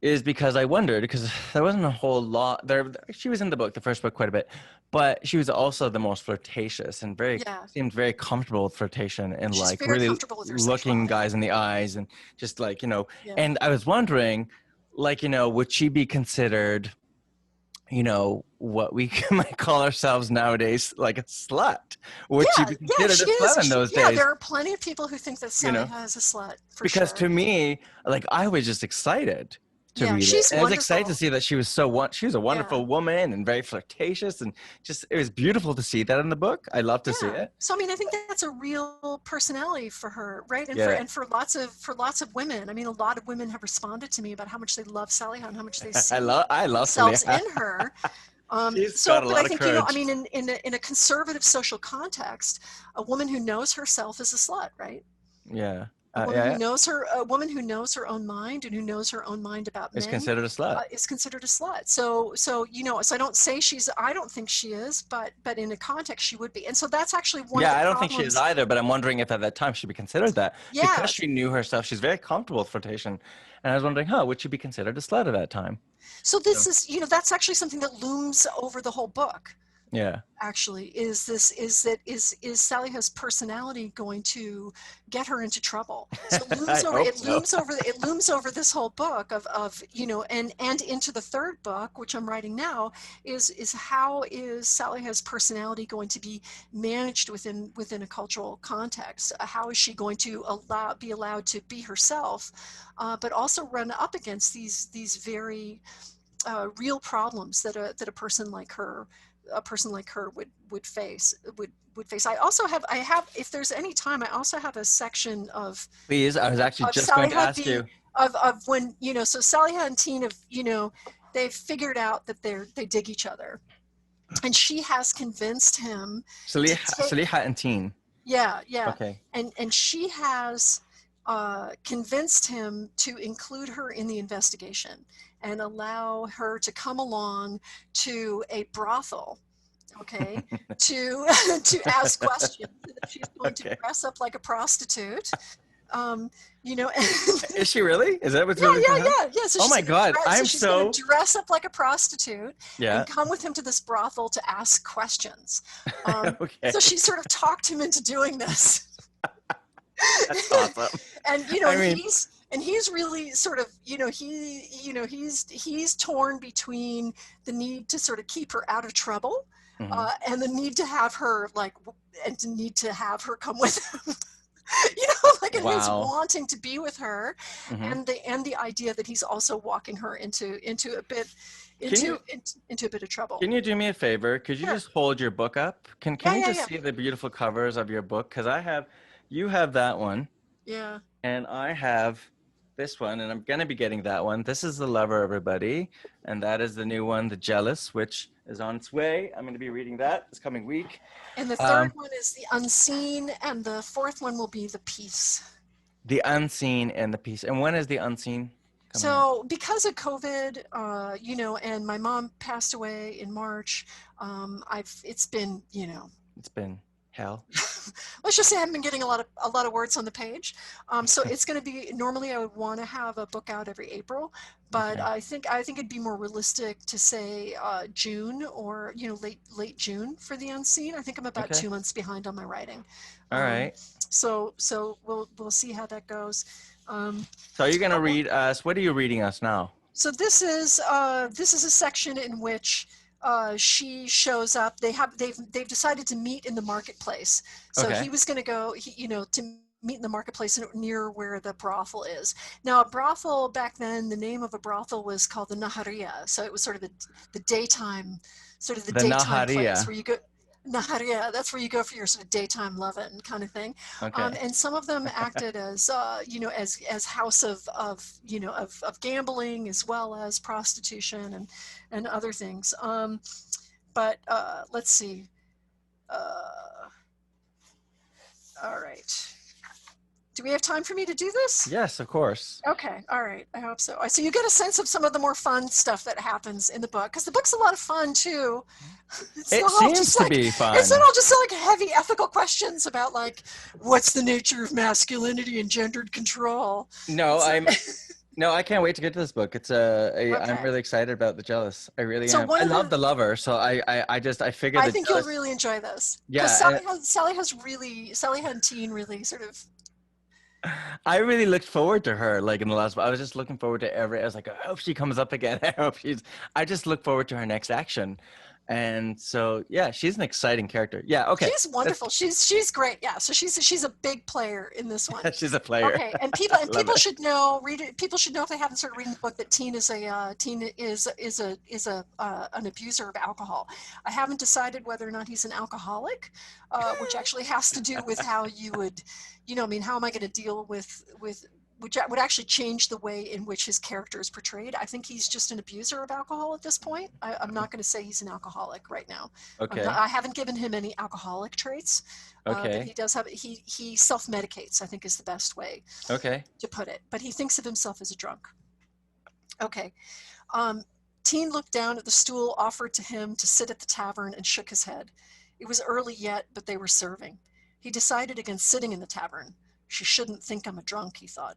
is because I wondered, because there wasn't a whole lot there. She was in the book, the first book, quite a bit, but she was also the most flirtatious and Yeah, seemed very comfortable with flirtation and she's like very really comfortable with her looking sexuality. guys in the eyes and just like, Yeah. and I was wondering, like, would she be considered, what we might call ourselves nowadays, like a slut? Would she Yeah, be yeah, considered a she is. slut in those Yeah, days? there are plenty of people who think that You know? Saliha is a slut, for Because sure. to me, like, I was just excited to Yeah, read it. she's And I was excited to wonderful. see that she was she was a Yeah. wonderful woman and very flirtatious, and just, it was beautiful to see that in the book. I love to see Yeah. it. So I mean, I think that's a real personality for her, right? And Yeah. for lots of women. I mean, a lot of women have responded to me about how much they love Saliha and how much they see I love themselves Saliha. in her. She's So, got a but I lot of think, I courage. mean, in a conservative social context, a woman who knows herself is a slut, right? Yeah. A woman Yeah, who yeah. knows her own mind and who knows her own mind about Is men considered a slut. is considered a slut. So so I don't say I don't think she is, but in a context she would be. And so that's actually one of Yeah, the I don't think she is problems. either, but I'm wondering if at that time she'd be considered that, because Yeah. she knew herself. She's very comfortable with flirtation. And I was wondering, would she be considered a slut at that time? So So, this is, that's actually something that looms over the whole book. yeah. Actually, is Saliha's personality going to get her into trouble? So I hope so. it looms over this whole book of and into the third book, which I'm writing now, is how is Saliha's personality going to be managed within a cultural context? How is she going to be allowed to be herself, but also run up against these very real problems that a person like her would face. I have, if there's any time, I also have a section Please, I was actually of just going to Saliha ask you. of when, so Saliha and Teen have, they've figured out that they dig each other, and she has convinced him to take. Saliha and Teen. Yeah, yeah. Okay. And she has convinced him to include her in the investigation and allow her to come along to a brothel, okay, to to ask questions. That she's going to dress up like a prostitute. And, Is she really? Is that what's yeah, really going yeah, on? yeah, yeah. So Oh my God. she's going to dress up like a prostitute Yeah. and come with him to this brothel to ask questions. Okay. So she sort of talked him into doing this. That's awesome. And he's really sort of, he's torn between the need to sort of keep her out of trouble, and the need to have her come with him. And Wow. he's wanting to be with her, and the idea that he's also walking her into a bit of trouble. Can you do me a favor? Could you just hold your book up? Can you just see the beautiful covers of your book? Because you have that one. Yeah. And I have this one, and I'm going to be getting that one. This is The Lover, everybody. And that is the new one, The Jealous, which is on its way. I'm going to be reading that this coming week. And the third one is The Unseen, and the fourth one will be The Peace. The Unseen and The Peace. And when is The Unseen coming out? Because of COVID, and my mom passed away in March, it's been hell. Let's just say I haven't been getting a lot of words on the page. So it's going to be, normally I would want to have a book out every April, but I think it'd be more realistic to say June, or late June for The Unseen. I think I'm about 2 months behind on my writing. All right. So we'll see how that goes. So are you going to read us? What are you reading us now? So this is a section in which she shows up. They've decided to meet in the marketplace. So he was going to go, to meet in the marketplace near where the brothel is. Now, a brothel back then, the name of a brothel was called the Naharia. So it was sort of the daytime, daytime place where you go. Naharia, that's where you go for your sort of daytime lovin' kind of thing. And some of them acted as, as house of gambling, as well as prostitution and other things. But let's see. All right. Do we have time for me to do this? Yes, of course. Okay, all right. I hope so. So you get a sense of some of the more fun stuff that happens in the book, because the book's a lot of fun too. It seems to be fun. It's not all just like heavy ethical questions about like what's the nature of masculinity and gendered control. No, I can't wait to get to this book. It's I'm really excited about The Jealous. I really am. I love The Lover, so I figured I think you'll really enjoy this. Yeah, Sally and Teen really sort of. I really looked forward to her, like in the last. I was just looking forward to I was like, I hope she comes up again. I just look forward to her next action. And so, yeah, she's an exciting character. Yeah, okay. She's wonderful. She's great. Yeah, so she's a big player in this one. She's a player. Okay, and people should know. Read it. People should know if they haven't started reading the book that Teen is an abuser of alcohol. I haven't decided whether or not he's an alcoholic, which actually has to do with how you would, how am I going to deal with which would actually change the way in which his character is portrayed. I think he's just an abuser of alcohol at this point. I'm not going to say he's an alcoholic right now. Okay. I haven't given him any alcoholic traits. Okay. But he does have, he self-medicates, I think is the best way to put it. But he thinks of himself as a drunk. Okay. Teen looked down at the stool offered to him to sit at the tavern and shook his head. It was early yet, but they were serving. He decided against sitting in the tavern. She shouldn't think I'm a drunk, he thought.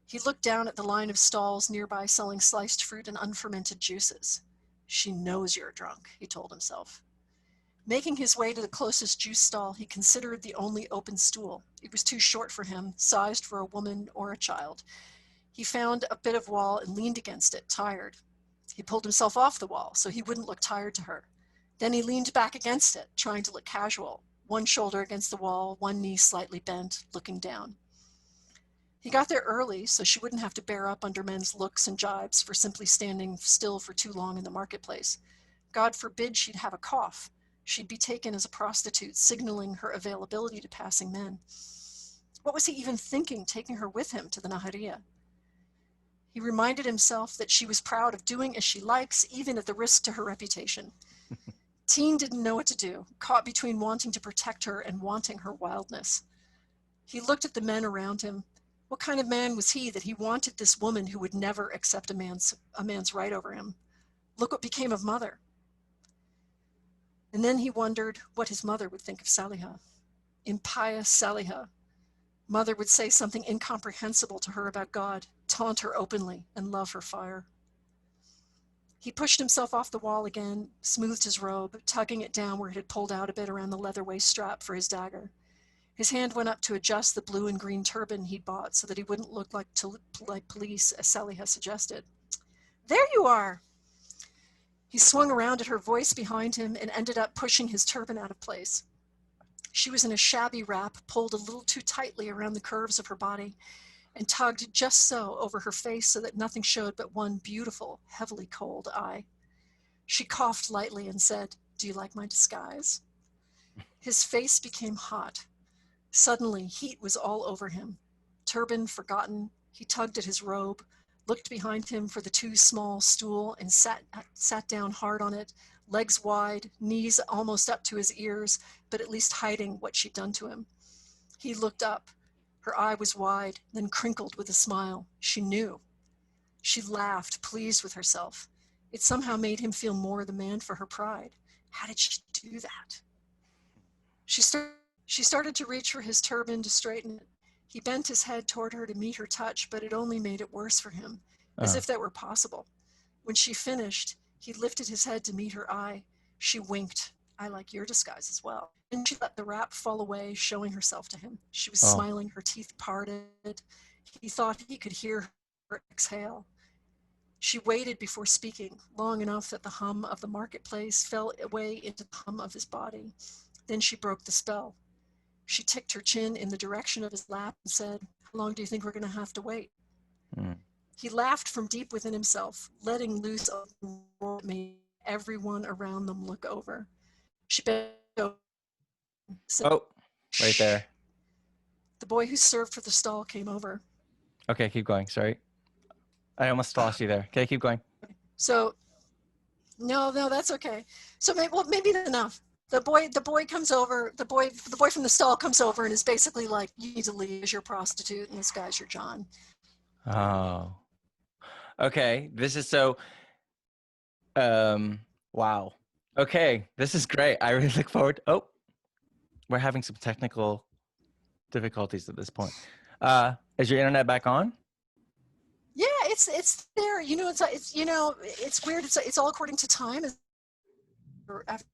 He looked down at the line of stalls nearby selling sliced fruit and unfermented juices. She knows you're drunk, he told himself. Making his way to the closest juice stall, he considered the only open stool. It was too short for him, sized for a woman or a child. He found a bit of wall and leaned against it, tired. He pulled himself off the wall so he wouldn't look tired to her. Then he leaned back against it, trying to look casual, one shoulder against the wall, one knee slightly bent, looking down. He got there early so she wouldn't have to bear up under men's looks and jibes for simply standing still for too long in the marketplace. God forbid she'd have a cough. She'd be taken as a prostitute, signaling her availability to passing men. What was he even thinking, taking her with him to the Naharia? He reminded himself that she was proud of doing as she likes, even at the risk to her reputation. Teen didn't know what to do, caught between wanting to protect her and wanting her wildness. He looked at the men around him. What kind of man was he that he wanted this woman who would never accept a man's right over him? Look what became of Mother. And then he wondered what his mother would think of Saliha. Impious Saliha. Mother would say something incomprehensible to her about God, taunt her openly, and love her fire. He pushed himself off the wall again, smoothed his robe, tugging it down where it had pulled out a bit around the leather waist strap for his dagger. His hand went up to adjust the blue and green turban he'd bought so that he wouldn't look like police, as Sally had suggested. There you are! He swung around at her voice behind him and ended up pushing his turban out of place. She was in a shabby wrap, pulled a little too tightly around the curves of her body, and tugged just so over her face so that nothing showed but one beautiful, heavily cold eye. She coughed lightly and said, "Do you like my disguise?" His face became hot. Suddenly, heat was all over him. Turban forgotten, he tugged at his robe, looked behind him for the too small stool and sat down hard on it, legs wide, knees almost up to his ears, but at least hiding what she'd done to him. He looked up. Her eye was wide, then crinkled with a smile. She knew. She laughed, pleased with herself. It somehow made him feel more the man for her pride. How did she do that? She started to reach for his turban to straighten it. He bent his head toward her to meet her touch, but it only made it worse for him, as if that were possible. When she finished, he lifted his head to meet her eye. She winked. "I like your disguise as well." And she let the wrap fall away, showing herself to him. She was smiling, her teeth parted. He thought he could hear her exhale. She waited before speaking, long enough that the hum of the marketplace fell away into the hum of his body. Then she broke the spell. She ticked her chin in the direction of his lap and said, "How long do you think we're going to have to wait?" He laughed from deep within himself, letting loose a roar that made everyone around them look over. She bent over. Said, right there. The boy who served for the stall came over. Okay, keep going. Sorry. I almost lost you there. Okay, keep going. So, no, that's okay. So maybe that's enough. The boy comes over. The boy from the stall comes over and is basically like, "You need to leave as your prostitute, and this guy's your John." Oh, okay. This is so. Wow. Okay, this is great. I really look forward. Oh, we're having some technical difficulties at this point. Is your internet back on? Yeah, it's there. You know, it's weird. It's all according to time after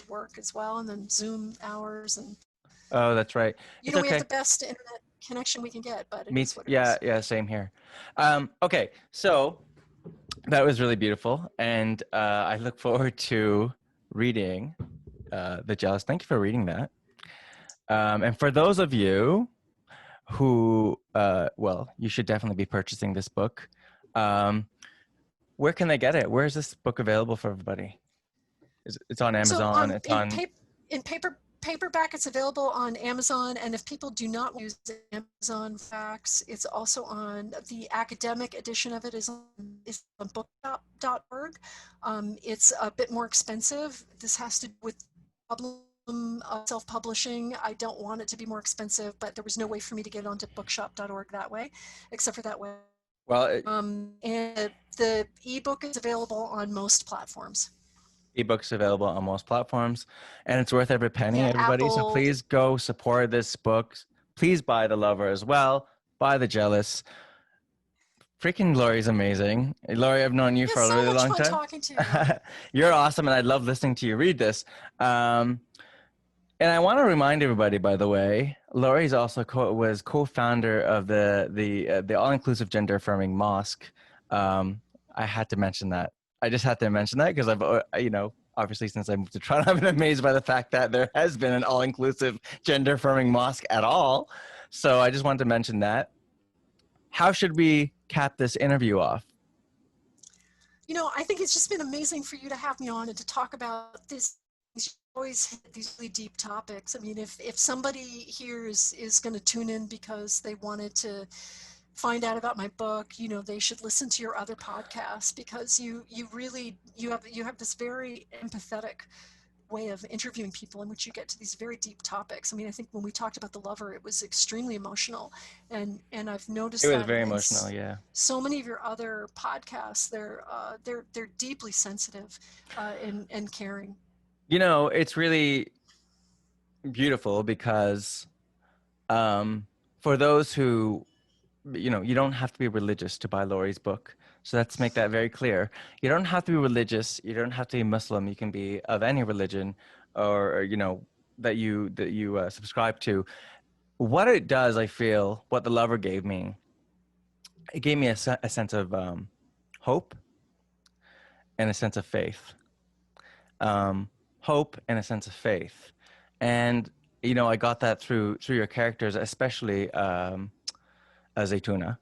work as well, and then Zoom hours, and Oh, that's right. It's we have okay. the best internet connection we can get, but it Me, is what it yeah, is. yeah, same here. Okay, so that was really beautiful, and I look forward to reading The Jealous. Thank you for reading that. And for those of you who, well, you should definitely be purchasing this book. Where can they get it? Where is this book available for everybody? It's on So Amazon. It's on. in paperback, it's available on Amazon, and if people do not use Amazon Facts, it's also on the academic edition of it is on bookshop.org. It's a bit more expensive. This has to do with problem of self-publishing. I don't want it to be more expensive, but there was no way for me to get it onto bookshop.org that way, except for that way. Well, and the ebook is available on most platforms. Ebooks available on most platforms, and it's worth every penny, Yeah, everybody. So Apple. please go support this book. Please buy The Lover as well. Buy The Jealous. Freaking Laurie's amazing. Laurie, I've known you for a So really much long fun time. talking to you. You're awesome, and I love listening to you read this. And I want to remind everybody, by the way, Laurie's also was co-founder of the all-inclusive gender-affirming mosque. I had to mention that. I just had to mention that because I've, obviously since I moved to Toronto, I've been amazed by the fact that there has been an all-inclusive gender-affirming mosque at all. So I just wanted to mention that. How should we cap this interview off? I think it's just been amazing for you to have me on and to talk about this. You always hit these really deep topics. I mean, if somebody here is going to tune in because they wanted to find out about my book, they should listen to your other podcasts, because you have this very empathetic way of interviewing people in which you get to these very deep topics. I mean, I think when we talked about The Lover, it was extremely emotional, and I've noticed It was that very in emotional, yeah. so many of your other podcasts, they're deeply sensitive and caring. It's really beautiful because for those who, you don't have to be religious to buy Laurie's book. So let's make that very clear. You don't have to be religious. You don't have to be Muslim. You can be of any religion or that you subscribe to. What it does, I feel, what The Lover gave me, it gave me a sense of hope and a sense of faith. Hope and a sense of faith. And, I got that through your characters, especially Zaytuna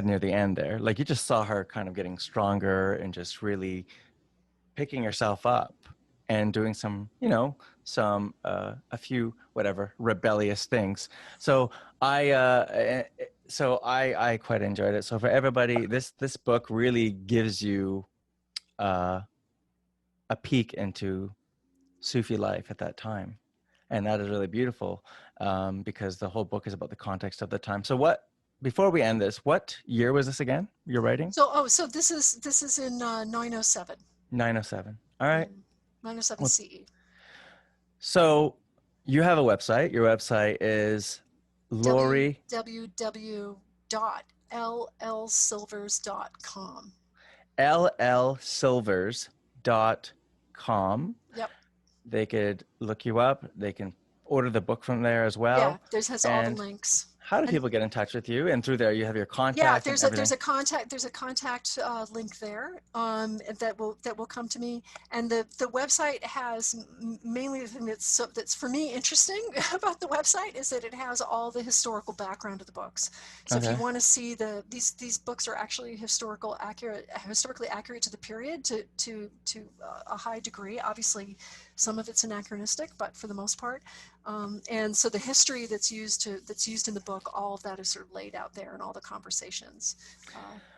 near the end there. Like, you just saw her kind of getting stronger and just really picking herself up and doing some, a few whatever rebellious things. So I quite enjoyed it. So for everybody, this book really gives you a peek into Sufi life at that time, and that is really beautiful because the whole book is about the context of the time. So before we end this, what year was this again you're writing? So this is in 907. 907. All right. 907 CE. So you have a website. Your website is Laurie. www.llsilvers.com. llsilvers.com. Yep. They could look you up. They can order the book from there as well. Yeah, has all the links. How do people get in touch with you? And through there, you have your contact. Yeah, there's a contact link there that will come to me, and the website has mainly the thing that's for me interesting about the website is that it has all the historical background of the books. So if you want to see these books are actually historically accurate to the period to a high degree. Obviously, some of it's anachronistic, but for the most part. And so the history that's used in the book, all of that is sort of laid out there, and all the conversations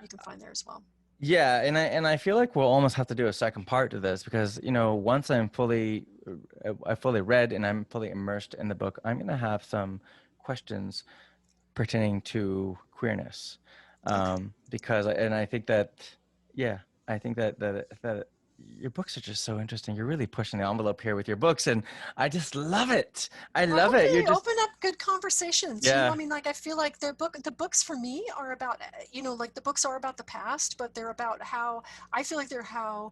you can find there as well. Yeah, and I feel like we'll almost have to do a second part to this because, once I fully read and I'm fully immersed in the book, I'm gonna have some questions pertaining to queerness, Okay. and I think that, yeah, I think that your books are just so interesting. You're really pushing the envelope here with your books, and I just love it. I I love hope it. You're they just, open up good conversations. yeah. I mean, like I feel like the books for me are about, like the books are about the past, but they're about how I feel like they're how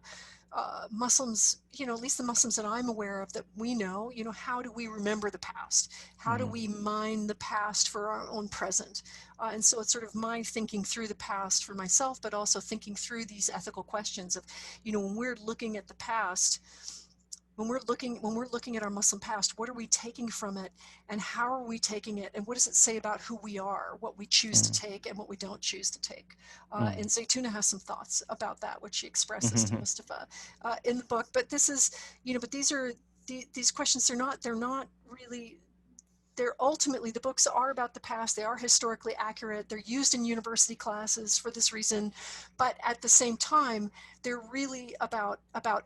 Muslims, at least the Muslims that I'm aware of that we know, how do we remember the past? How do Mm, we mine the past for our own present? And so it's sort of my thinking through the past for myself, but also thinking through these ethical questions of, when we're looking at the past, when we're looking at our Muslim past, what are we taking from it, and how are we taking it, and what does it say about who we are, what we choose to mm, take and what we don't choose to take? mm. And Zaytuna has some thoughts about that, which she expresses to Mhm. Mustafa in the book. But this is, but these are these questions. They're not really, they're ultimately, the books are about the past. They are historically accurate. They're used in university classes for this reason, but at the same time, they're really about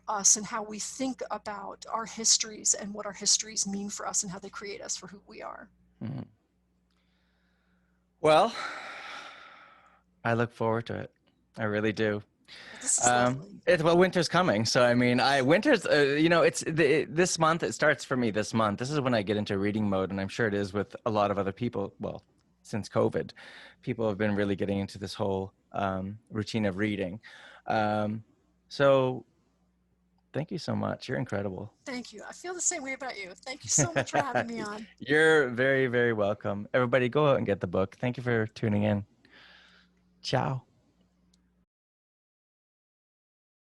us and how we think about our histories and what our histories mean for us and how they create us for who we are. Mhm. Well, I look forward to it. I really do. Well, this is lovely. Well, winter's coming, so I mean, winter's, this month. It starts for me this month. This is when I get into reading mode, and I'm sure it is with a lot of other people. Well, since COVID, people have been really getting into this whole routine of reading. So thank you so much. You're incredible. Thank you. I feel the same way about you. Thank you so much for having me on. You're very, very welcome. Everybody, go out and get the book. Thank you for tuning in. Ciao.